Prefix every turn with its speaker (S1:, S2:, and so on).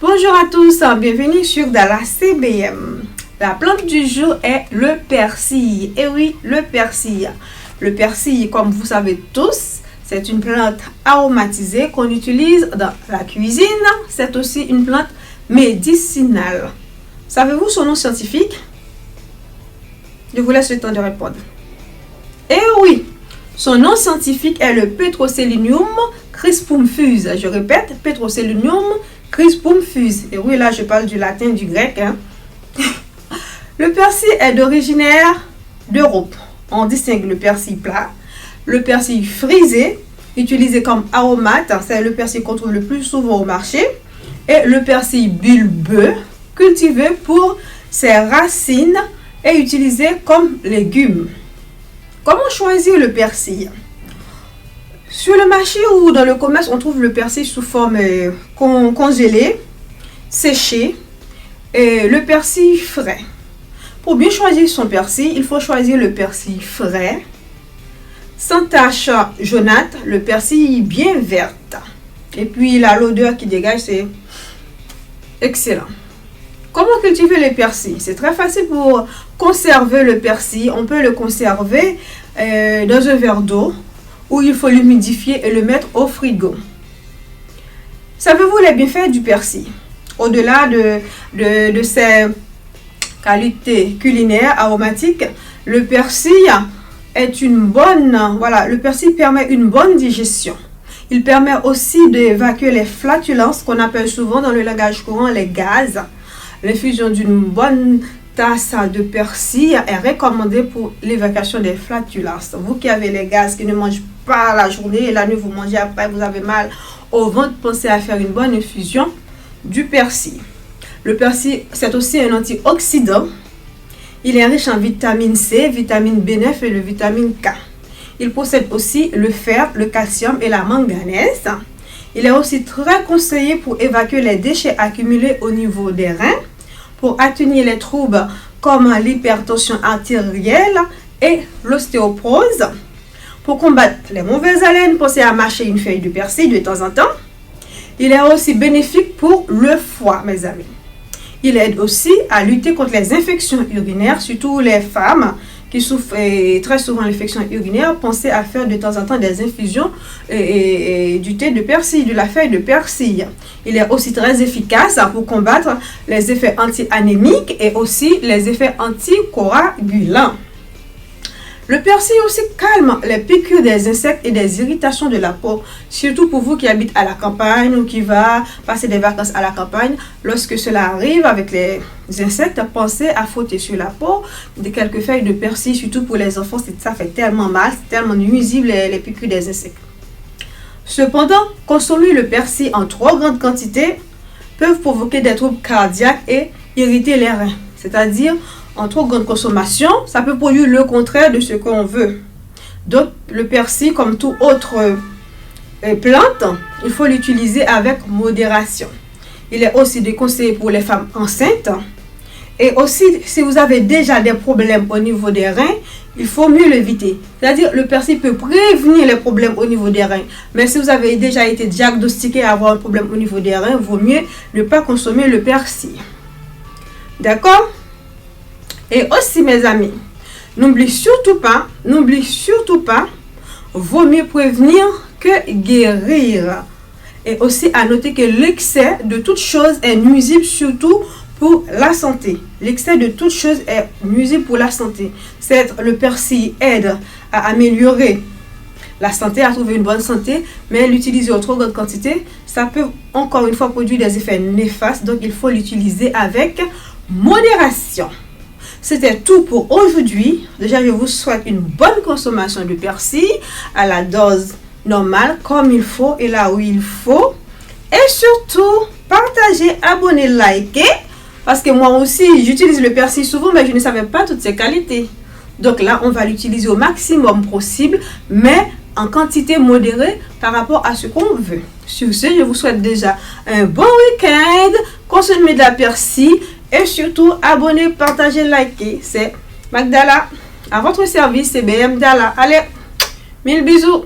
S1: Bonjour à tous, bienvenue sur Dala CBM. La plante du jour est le persil. Et oui, le persil. Le persil, comme vous savez tous, c'est une plante aromatisée qu'on utilise dans la cuisine. C'est aussi une plante médicinale. Savez-vous son nom scientifique? Je vous laisse le temps de répondre. Et oui, son nom scientifique est le Petroselinum crispum fuse. Je répète, Petroselinum crispum fuse. Et oui, là, je parle du latin, du grec. Le persil est originaire d'Europe. On distingue le persil plat, le persil frisé, utilisé comme aromate. C'est le persil qu'on trouve le plus souvent au marché. Et le persil bulbeux, cultivé pour ses racines et utilisé comme légume. Comment choisir le persil? Sur le marché ou dans le commerce, on trouve le persil sous forme congelée, séché, et le persil frais. Pour bien choisir son persil, il faut choisir le persil frais, sans tache jaunâtre, le persil bien verte. Et puis l'odeur qui dégage, c'est excellent. Comment cultiver le persil? C'est très facile pour conserver le persil. On peut le conserver dans un verre d'eau où il faut l'humidifier et le mettre au frigo. Savez-vous les bienfaits du persil? Au-delà de ses qualités culinaires aromatiques, le persil est le persil permet une bonne digestion. Il permet aussi d'évacuer les flatulences qu'on appelle souvent dans le langage courant les gaz. L'infusion d'une bonne tasse de persil est recommandée pour l'évacuation des flatulences. Vous qui avez les gaz, qui ne mangent pas la journée et la nuit, vous mangez après, vous avez mal au ventre, pensez à faire une bonne infusion du persil. Le persil, c'est aussi un antioxydant. Il est riche en vitamine C, vitamine B9 et le vitamine K. Il possède aussi le fer, le calcium et la manganèse. Il est aussi très conseillé pour évacuer les déchets accumulés au niveau des reins, pour atténuer les troubles comme l'hypertension artérielle et l'ostéoporose. Pour combattre les mauvaises haleines, pensez à mâcher une feuille de persil de temps en temps. Il est aussi bénéfique pour le foie, mes amis. Il aide aussi à lutter contre les infections urinaires, surtout les femmes qui souffrent très souvent l'infection urinaire. Pensez à faire de temps en temps des infusions du thé de persil, de la feuille de persil. Il est aussi très efficace pour combattre les effets anti-anémiques et aussi les effets anticoagulants. Le persil aussi calme les piqûres des insectes et des irritations de la peau, surtout pour vous qui habitez à la campagne ou qui va passer des vacances à la campagne. Lorsque cela arrive avec les insectes, pensez à frotter sur la peau de quelques feuilles de persil, surtout pour les enfants, ça fait tellement mal, c'est tellement nuisible les piqûres des insectes. Cependant, consommer le persil en trop grande quantité peut provoquer des troubles cardiaques et irriter les reins, c'est-à-dire en trop grande consommation, ça peut produire le contraire de ce qu'on veut. Donc, le persil, comme toute autre plante, il faut l'utiliser avec modération. Il est aussi déconseillé pour les femmes enceintes. Et aussi, si vous avez déjà des problèmes au niveau des reins, il faut mieux l'éviter. C'est-à-dire, le persil peut prévenir les problèmes au niveau des reins. Mais si vous avez déjà été diagnostiqué à avoir un problème au niveau des reins, il vaut mieux ne pas consommer le persil. D'accord? Et aussi, mes amis, n'oubliez surtout pas, vaut mieux prévenir que guérir. Et aussi à noter que l'excès de toute chose est nuisible, surtout pour la santé. L'excès de toute chose est nuisible pour la santé. Le persil aide à améliorer la santé, à trouver une bonne santé, mais l'utiliser en trop grande quantité, ça peut encore une fois produire des effets néfastes. Donc, il faut l'utiliser avec modération. C'était tout pour aujourd'hui. Déjà, je vous souhaite une bonne consommation de persil à la dose normale, comme il faut et là où il faut. Et surtout, partagez, abonnez, likez. Parce que moi aussi, j'utilise le persil souvent, mais je ne savais pas toutes ses qualités. Donc là, on va l'utiliser au maximum possible, mais en quantité modérée par rapport à ce qu'on veut. Sur ce, je vous souhaite déjà un bon week-end. Consommez de la persil. Et surtout, abonnez, partagez, likez. C'est Magdala. À votre service, c'est BM Dala. Allez, 1000 bisous.